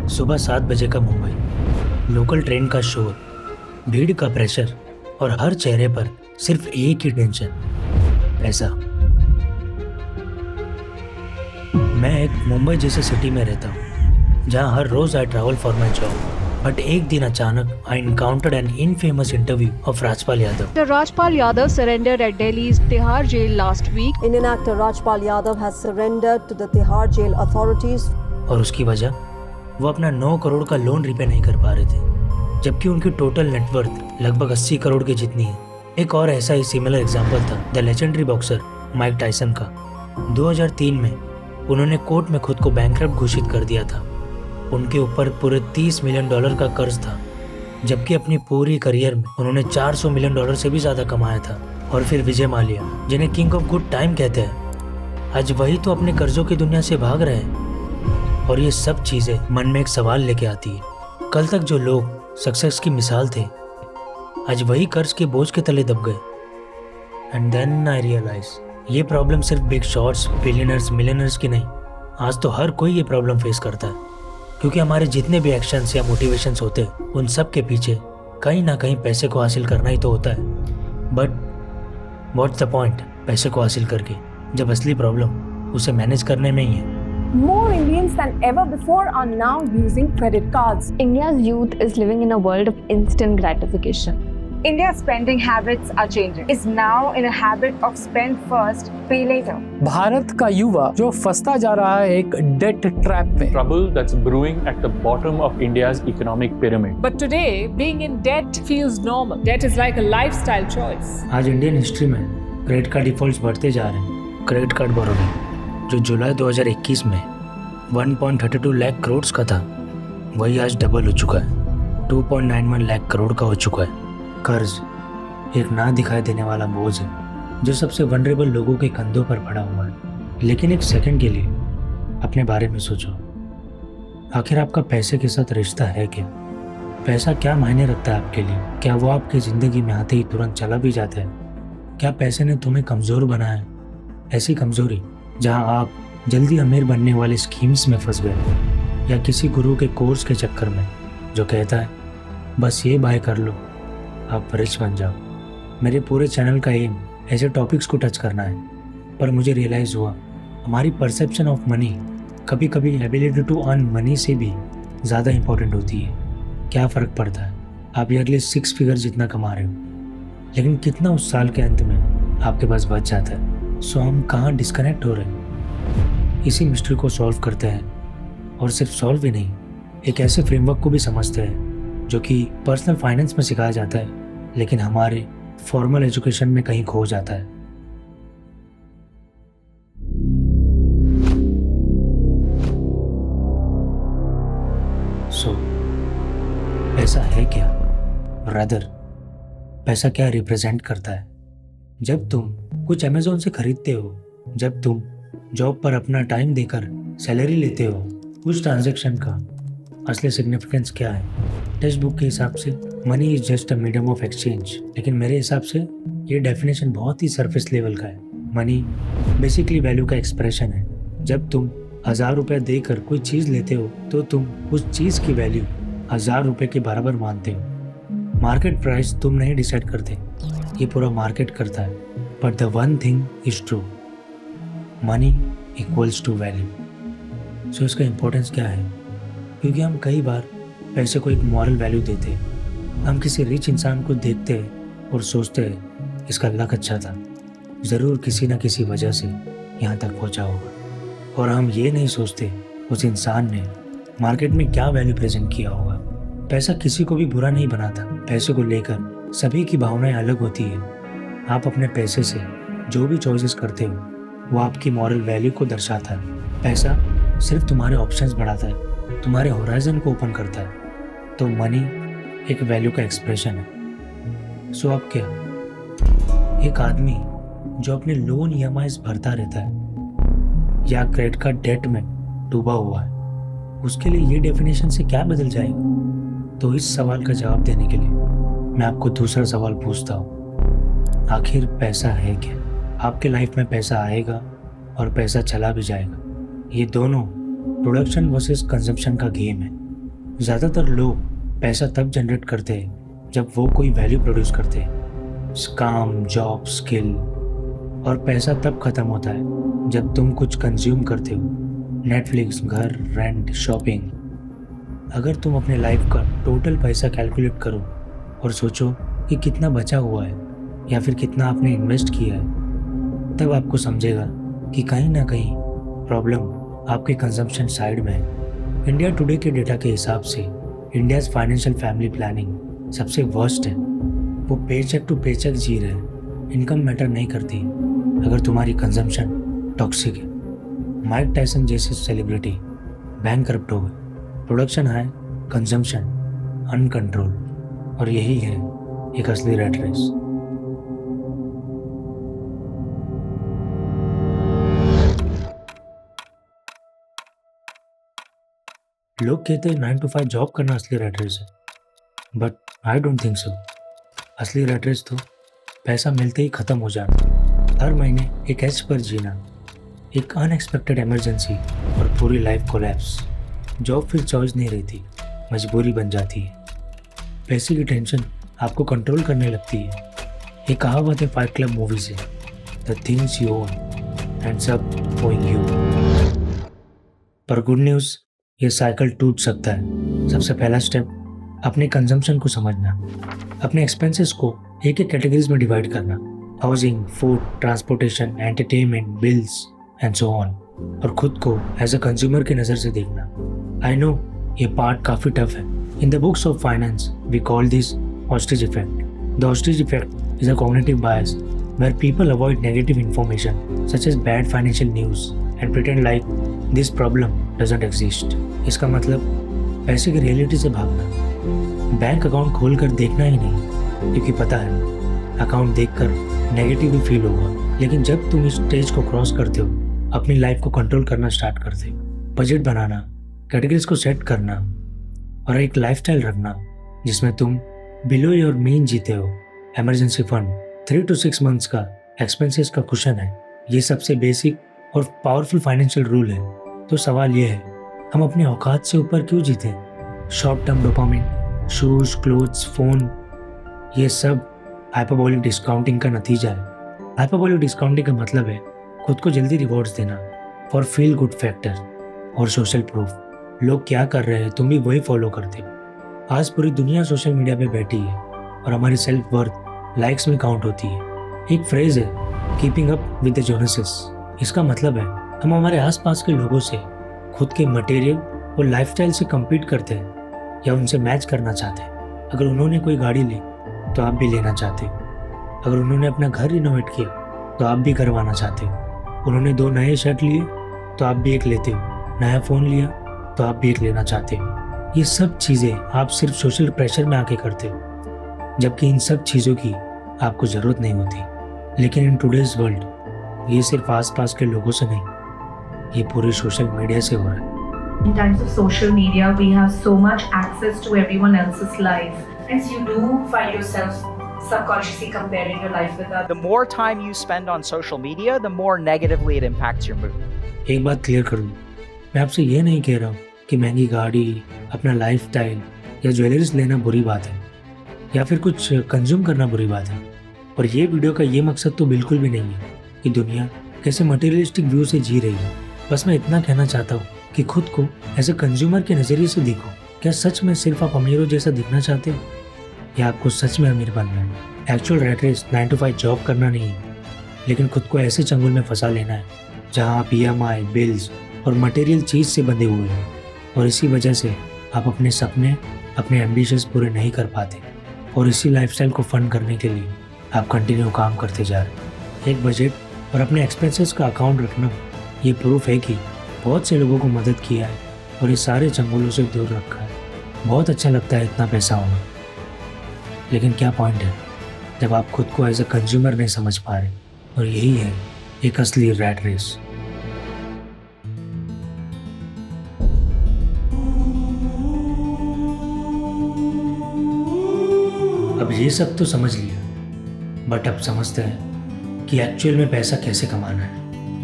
सुबह 7 बजे का मुंबई, लोकल ट्रेन का शोर, भीड़ का प्रेशर और हर चेहरे पर सिर्फ एक ही टेंशन, पैसा। मैं एक मुंबई जैसे सिटी में रहता हूँ जहाँ हर रोज I travel for my job, but एक दिन अचानक I encountered an infamous interview of Rajpal Yadav. Dr. Rajpal Yadav surrendered at Delhi's Tihar jail last week. Indian actor Rajpal Yadav has surrendered to the Tihar jail authorities. और उसकी वजह, वो अपना 9 करोड़ का loan repay नहीं कर पा रहे थे, जबकि उनकी टोटल नेटवर्थ लगभग 80 करोड़ के जितनी है। एक और ऐसा ही सिमिलर एग्जाम्पल था the legendary boxer Mike Tyson का। 2003 में उन्होंने कोर्ट में खुद को बैंकरप्ट घोषित कर दिया था। उनके ऊपर पूरे $30 मिलियन का कर्ज था, जबकि अपनी पूरी करियर में उन्होंने $400 मिलियन से भी ज्यादा कमाया था। और फिर विजय माल्या, जिन्हें किंग ऑफ गुड टाइम कहते हैं, आज वही तो अपने कर्जों की दुनिया से भाग रहे हैं। और ये सब चीजें मन में एक सवाल लेके आती है। कल तक जो लोग सक्सेस की मिसाल थे, आज वही कर्ज के बोझ के तले दब गए। एंड देन आई रियलाइज, ये प्रॉब्लम सिर्फ बिग शॉट्स, बिलियनर्स, मिलियनर्स की नहीं, आज तो हर कोई ये प्रॉब्लम फेस करता है। क्योंकि हमारे जितने भी एक्शंस या मोटिवेशंस होते हैं, उन सब के पीछे कहीं ना कहीं पैसे को हासिल करना ही तो होता है। बट व्हाट्स द पॉइंट पैसे को हासिल करके, जब असली प्रॉब्लम उसे मैनेज करने में ही है। More Indians than ever before are now using credit cards. India's youth is living in a world of instant gratification. India's spending habits are changing. Is now in a habit of spend first, pay later. Bharat का युवा जो फंसता जा रहा है एक debt trap में। Trouble that's brewing at the bottom of India's economic pyramid. But today, being in debt feels normal. Debt is like a lifestyle choice. आज Indian history में क्रेडिट कार्ड डिफॉल्ट्स बढ़ते जा रहे हैं। क्रेडिट कार्ड बोरोइंग जो जुलाई 2021 में 1.32 लाख करोड़ का था, वही आज डबल हो चुका है, 2.91 लाख करोड़ का हो चुका है। कर्ज एक ना दिखाई देने वाला बोझ है जो सबसे वनरेबल लोगों के कंधों पर पड़ा हुआ है। लेकिन एक सेकंड के लिए अपने बारे में सोचो, आखिर आपका पैसे के साथ रिश्ता है क्या? पैसा क्या मायने रखता है आपके लिए? क्या वो आपकी ज़िंदगी में आते ही तुरंत चला भी जाता है? क्या पैसे ने तुम्हें कमज़ोर बनाया है? ऐसी कमज़ोरी जहां आप जल्दी अमीर बनने वाले स्कीम्स में फंस गए, या किसी गुरु के कोर्स के चक्कर में जो कहता है बस ये बाय कर लो, आप रिच बन जाओ। मेरे पूरे चैनल का एम ऐसे टॉपिक्स को टच करना है, पर मुझे रियलाइज़ हुआ हमारी परसेप्शन ऑफ मनी कभी कभी एबिलिटी टू अर्न मनी से भी ज़्यादा इंपॉर्टेंट होती है। क्या फ़र्क पड़ता है आप ईयरली 6 फिगर जितना कमा रहे हो, लेकिन कितना उस साल के अंत में आपके पास बच जाता है? सो हम कहाँ डिस्कनेक्ट हो रहे हैं? इसी मिस्ट्री को सॉल्व करते हैं, और सिर्फ सॉल्व ही नहीं, एक ऐसे फ्रेमवर्क को भी समझते हैं जो कि पर्सनल फाइनेंस में सिखाया जाता है, लेकिन हमारे फॉर्मल एजुकेशन में कहीं खो जाता है। सो पैसा है क्या? रादर पैसा क्या रिप्रेजेंट करता है? जब तुम कुछ अमेज़ॉन से खरीदते हो, जब तुम जॉब पर अपना टाइम देकर सैलरी लेते हो, उस ट्रांजैक्शन का असली सिग्निफिकेंस क्या है? टेक्स्ट बुक के हिसाब से money is just a medium of exchange, लेकिन मेरे हिसाब से ये डेफिनेशन बहुत ही सरफेस लेवल का है। मनी बेसिकली वैल्यू का एक्सप्रेशन है। जब तुम 1000 रुपये देकर कोई चीज़ लेते हो तो तुम उस चीज़ की वैल्यू 1000 रुपये के बराबर मानते हो। मार्केट प्राइस तुम नहीं डिसाइड करते, ये पूरा मार्केट करता है। But the one thing is true, money equals to value. So इसका इम्पोर्टेंस क्या है? क्योंकि हम कई बार पैसे को एक मॉरल वैल्यू देते हैं। हम किसी रिच इंसान को देखते हैं और सोचते हैं इसका लक अच्छा था, ज़रूर किसी न किसी वजह से यहाँ तक पहुँचा होगा। और हम ये नहीं सोचते उस इंसान ने मार्केट में क्या वैल्यू प्रेजेंट किया होगा। पैसा किसी को भी बुरा नहीं बनाता। पैसे को लेकर सभी की भावनाएं अलग होती है। आप अपने पैसे से जो भी चॉइसेस करते हो वो आपकी मॉरल वैल्यू को दर्शाता है। पैसा सिर्फ तुम्हारे ऑप्शंस बढ़ाता है, तुम्हारे होराइजन को ओपन करता है। तो मनी एक वैल्यू का एक्सप्रेशन है। सो अब क्या, एक आदमी जो अपने लोन EMIs भरता रहता है या क्रेडिट कार्ड डेट में डूबा हुआ है, उसके लिए ये डेफिनेशन से क्या बदल जाएगा? तो इस सवाल का जवाब देने के लिए मैं आपको दूसरा सवाल पूछता हूँ, आखिर पैसा है क्या? आपके लाइफ में पैसा आएगा और पैसा चला भी जाएगा। ये दोनों प्रोडक्शन वर्सेस कंजम्पशन का गेम है। ज़्यादातर लोग पैसा तब जनरेट करते हैं जब वो कोई वैल्यू प्रोड्यूस करते हैं, काम, जॉब, स्किल। और पैसा तब ख़त्म होता है जब तुम कुछ कंज्यूम करते हो, नेटफ्लिक्स, घर, रेंट, शॉपिंग। अगर तुम अपने लाइफ का टोटल पैसा कैलकुलेट करो और सोचो कि कितना बचा हुआ है या फिर कितना आपने इन्वेस्ट किया है, तब आपको समझेगा कि कहीं ना कहीं प्रॉब्लम आपके कंजम्पशन साइड में है। इंडिया टुडे के डेटा के हिसाब से इंडियाज़ फाइनेंशियल फैमिली प्लानिंग सबसे वर्स्ट है। वो पेचेक टू पेचेक जी रहे हैं। इनकम मैटर नहीं करती अगर तुम्हारी कंजम्पशन टॉक्सिक है। माइक टायसन जैसे सेलिब्रिटी बैंकरप्ट हो गए। प्रोडक्शन हाई, कंजम्पशन अनकंट्रोल, और यही है एक असली रैट रेस। लोग कहते हैं 9 to 5 जॉब करना असली रैट रेस है, but I don't think so. असली रैट रेस तो पैसा मिलते ही ख़त्म हो जाना, हर महीने एक एज पर जीना, एक अनएक्सपेक्टेड इमरजेंसी और पूरी लाइफ कोलैप्स। जॉब फिर चॉइस नहीं रहती, मजबूरी बन जाती है। पैसे की टेंशन आपको कंट्रोल करने लगती है। एक कहावत है फाइट क्लब मूवी से, the things you own ends up owing you. पर गुड न्यूज़, ये साइकिल टूट सकता है। सबसे पहला स्टेप, अपने कंजम्पशन को समझना, अपने एक्सपेंसेस को एक एक कैटेगरीज में डिवाइड करना, housing, food, transportation, entertainment, bills and so on, और खुद को एज अ कंज्यूमर की नज़र से देखना। आई नो ये पार्ट काफ़ी टफ है। In the books of finance we call this hostage effect. The hostage effect is a cognitive bias where people avoid negative information such as bad financial news and pretend like this problem doesn't exist. इसका मतलब पैसे की reality से भागना, bank account खोल कर देखना ही नहीं, क्योंकि पता है अकाउंट देखकर नेगेटिव फील होगा। लेकिन जब तुम इस स्टेज को क्रॉस करते हो, अपनी लाइफ को कंट्रोल करना स्टार्ट करते हो, बजट बनाना, कैटेगरीज को सेट करना और एक लाइफस्टाइल रखना जिसमें तुम बिलो योर मीन जीते हो। इमरजेंसी फंड, 3 to 6 मंथ्स का एक्सपेंसेस का कुशन है। ये सबसे बेसिक और पावरफुल फाइनेंशियल रूल है। तो सवाल ये है, हम अपने औकात से ऊपर क्यों जीते? Short term dopamine, shoes, clothes, phone, ये सब हाइपरबोलिक डिस्काउंटिंग का नतीजा है। हाइपरबोलिक डिस्काउंटिंग का मतलब है खुद को जल्दी रिवॉर्ड्स देना फॉर फील गुड फैक्टर और सोशल प्रूफ। लोग क्या कर रहे हैं तुम भी वही फॉलो करते हो। आज पूरी दुनिया सोशल मीडिया पे बैठी है और हमारी सेल्फ वर्थ लाइक्स में काउंट होती है। एक फ्रेज है, कीपिंग अप विद द जोनसेस। इसका मतलब है हम हमारे आसपास के लोगों से खुद के मटेरियल और लाइफस्टाइल से compete करते हैं या उनसे मैच करना चाहते हैं। अगर उन्होंने कोई गाड़ी ली तो आप भी लेना चाहते हो। अगर उन्होंने अपना घर रिनोवेट किया तो आप भी करवाना चाहते हो। उन्होंने 2 नए शर्ट लिए तो आप भी एक लेते हो। नया फ़ोन लिया तो आप भी एक लेना चाहते हो। ये सब चीज़ें आप सिर्फ सोशल प्रेशर में आके करते हो, जबकि इन सब चीज़ों की आपको ज़रूरत नहीं होती। लेकिन इन टुडेज वर्ल्ड ये सिर्फ आसपास के लोगों से नहीं, ये पूरे सोशल मीडिया से हो रहा है। In times of social media, we have so much access to everyone else's life. Hence, you do find yourself subconsciously comparing your life with others. The more time you spend on social media, the more negatively it impacts your mood. एक बात clear कर दूँ, मैं आपसे ये नहीं कह रहा हूँ कि महंगी गाड़ी, अपना लाइफस्टाइल या ज्वेलरीज लेना बुरी बात है या फिर कुछ कंज्यूम करना बुरी बात है। और ये वीडियो का ये मकसद तो बिल्कुल भी नहीं है कि दुनिया कैसे मटेरियलिस्टिक व्यू से जी रही है। बस मैं इतना कहना चाहता हूँ कि खुद को एज ए कंज्यूमर के नज़रिए से देखो। क्या सच में सिर्फ आप अमीरों जैसा दिखना चाहते हो या आपको सच में अमीर बनना है? Actual rat race 9 to 5 job करना नहीं है, लेकिन खुद को ऐसे चंगुल में फंसा लेना है जहाँ आप EMI, बिल्स और मटेरियल चीज़ से बंधे हुए हैं। और इसी वजह से आप अपने सपने, अपने एम्बिशंस पूरे नहीं कर पाते और इसी लाइफस्टाइल को फंड करने के लिए आप कंटिन्यू काम करते जा रहे हैं। एक बजट और अपने एक्सपेंसेस का अकाउंट रखना ये प्रूफ है कि बहुत से लोगों को मदद किया है और ये सारे चंगुलों से दूर रखा है। बहुत अच्छा लगता है इतना पैसा होना, लेकिन क्या पॉइंट है जब आप खुद को एज ए कंज्यूमर नहीं समझ पा रहे। और यही है एक असली रैट रेस। अब ये सब तो समझ लिया, बट अब समझते हैं कि एक्चुअल में पैसा कैसे कमाना है।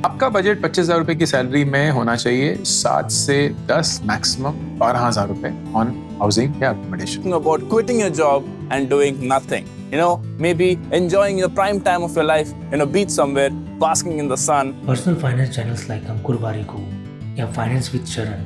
आपका बजट 25,000 रुपए की सैलरी में होना चाहिए। 7 से 10 मैक्सिमम 12,000 रुपए on housing या accommodation. About quitting your job and doing nothing. Maybe enjoying your prime time of your life, beach somewhere, basking in the sun. Personal finance channels like Ankur Warikoo या finance with शरण,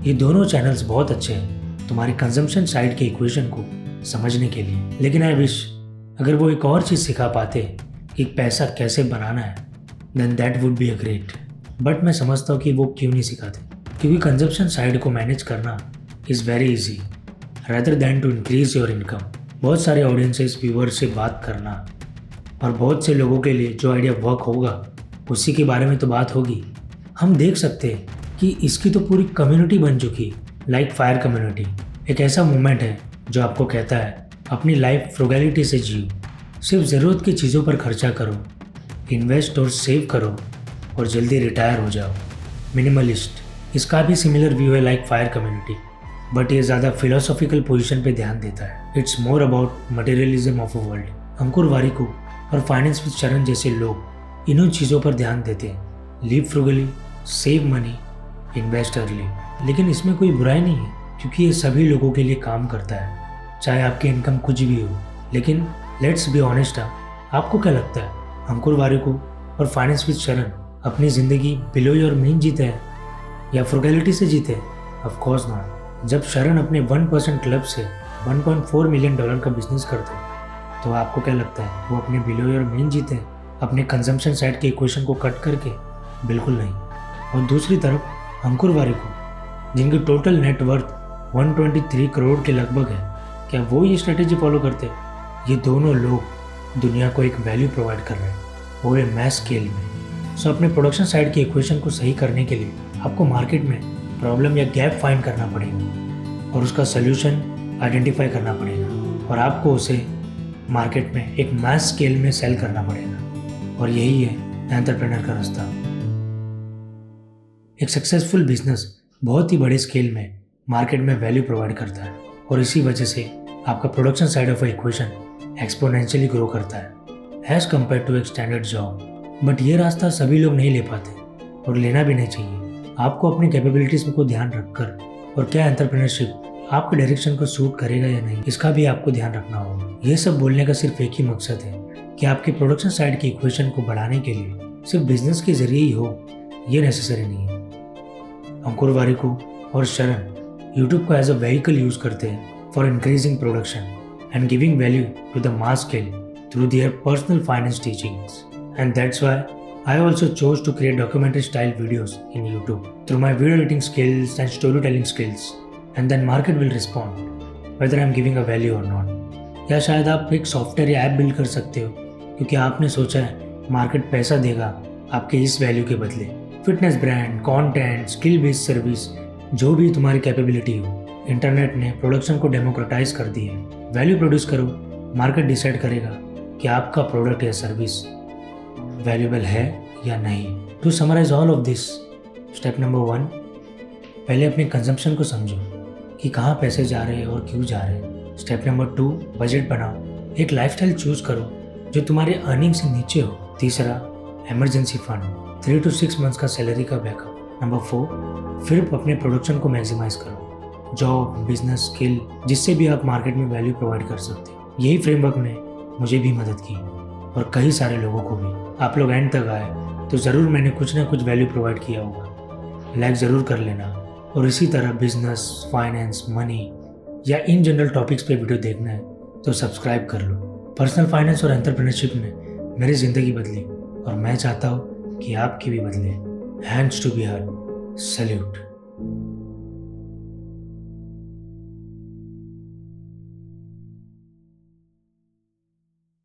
ये दोनों channels बहुत अच्छे हैं तुम्हारी consumption side के equation को समझने के लिए। लेकिन आई विश अगर वो एक और चीज़ सिखा पाते कि पैसा कैसे बनाना है, then that would be a great. But मैं समझता हूँ कि वो क्यों नहीं सिखाते, क्योंकि कंजम्पशन साइड को मैनेज करना is very easy rather than to increase your income. बहुत सारे ऑडियंसेस व्यूअर्स से बात करना और बहुत से लोगों के लिए जो आइडिया वर्क होगा उसी के बारे में तो बात होगी। हम देख सकते हैं कि इसकी तो पूरी कम्युनिटी बन चुकी, लाइक फायर कम्युनिटी। एक ऐसा मूवमेंट है जो आपको कहता है अपनी लाइफ फ्रुगैलिटी से जियो, सिर्फ ज़रूरत की चीज़ों पर खर्चा करो, इन्वेस्ट और सेव करो और जल्दी रिटायर हो जाओ। मिनिमलिस्ट, इसका भी सिमिलर व्यू है लाइक फायर कम्युनिटी, बट ये ज़्यादा फिलोसॉफिकल पोजीशन पे ध्यान देता है। It's more about materialism of a world. Ankur Warikoo और फाइनेंस विद शरण जैसे लोग इन्हीं चीज़ों पर ध्यान देते हैं, live frugally, save money, invest early. लेकिन इसमें कोई बुराई नहीं है, क्योंकि ये सभी लोगों के लिए काम करता है, चाहे आपकी इनकम कुछ भी हो। लेकिन लेट्स बी ऑनेस्ट, आपको क्या लगता है अंकुर वारिकू और फाइनेंस विद शरण अपनी ज़िंदगी बिलो योर मीन जीते हैं या फ्रुगैलिटी से जीते हैं? Of course not. जब शरण अपने 1% क्लब से $1.4 मिलियन का बिजनेस करते हैं, तो आपको क्या लगता है वो अपने बिलो योर मीन जीते हैं अपने कंजम्पशन साइड के इक्वेशन को कट करके? बिल्कुल नहीं। और दूसरी तरफ अंकुर वारिकू, जिनकी टोटल नेटवर्थ 123 करोड़ के लगभग है, क्या वो ये स्ट्रेटेजी फॉलो करते हैं? ये दोनों लोग दुनिया को एक वैल्यू प्रोवाइड कर रहे हैं, वो है मैस स्केल में। सो अपने प्रोडक्शन साइड के इक्वेशन को सही करने के लिए आपको मार्केट में प्रॉब्लम या गैप फाइंड करना पड़ेगा और उसका सल्यूशन आइडेंटिफाई करना पड़ेगा और आपको उसे मार्केट में एक मैस स्केल में सेल करना पड़ेगा। और यही है एंटरप्रेन्योर का रास्ता। एक सक्सेसफुल बिजनेस बहुत ही बड़े स्केल में मार्केट में वैल्यू प्रोवाइड करता है और इसी वजह से आपका production side of equation exponentially grow करता है एज कम्पेयर टू एक स्टैंडर्ड जॉब। बट ये रास्ता सभी लोग नहीं ले पाते और लेना भी नहीं चाहिए। आपको अपनी कैपेबिलिटीज़ को ध्यान रखकर और क्या एंटरप्रेन्योरशिप आपके डायरेक्शन को सूट करेगा या नहीं, इसका भी आपको ध्यान रखना होगा। ये सब बोलने का सिर्फ एक ही मकसद है कि आपके प्रोडक्शन साइड की इक्वेशन को बढ़ाने के लिए सिर्फ बिजनेस के जरिए ही हो, ये नेसेसरी नहीं है। अंकुर वारिकू और शरण यूट्यूब को एज अ व्हीकल यूज करते हैं for increasing production and giving value to the mass scale through their personal finance teachings. And that's why I also chose to create documentary style videos in YouTube through my video editing skills and storytelling skills, and then market will respond whether I'm giving a value or not. या शायद आप एक software या app build कर सकते हो क्योंकि आपने सोचा है मार्केट पैसा देगा आपके इस वैल्यू के बदले। Fitness brand, content, skill based service, जो भी तुम्हारी कैपेबिलिटी हो, इंटरनेट ने प्रोडक्शन को डेमोक्रेटाइज कर दी है। वैल्यू प्रोड्यूस करो, मार्केट डिसाइड करेगा कि आपका प्रोडक्ट या सर्विस वैल्यूबल है या नहीं। To summarise all of this, step number 1, पहले अपने कंजम्पशन को समझो कि कहाँ पैसे जा रहे हैं और क्यों जा रहे हैं। स्टेप नंबर 2, बजट बनाओ, एक लाइफस्टाइल चूज करो जो तुम्हारे अर्निंग से नीचे हो। तीसरा, इमरजेंसी फंड, 3 to 6 मंथ्स का सैलरी का बैकअप। नंबर 4, फिर अपने प्रोडक्शन को मैक्सिमाइज करो, जॉब, बिजनेस, स्किल, जिससे भी आप मार्केट में वैल्यू प्रोवाइड कर सकते हो। यही फ्रेमवर्क ने मुझे भी मदद की और कई सारे लोगों को भी। आप लोग एंड तक आए तो ज़रूर मैंने कुछ ना कुछ वैल्यू प्रोवाइड किया होगा। लाइक ज़रूर कर लेना और इसी तरह बिजनेस, फाइनेंस, मनी या इन जनरल टॉपिक्स पे वीडियो देखना है तो सब्सक्राइब कर लो। पर्सनल फाइनेंस और एंटरप्रेन्योरशिप ने मेरी ज़िंदगी बदली और मैं चाहता हूँ कि आपकी भी बदले। Hands to be heard, salute.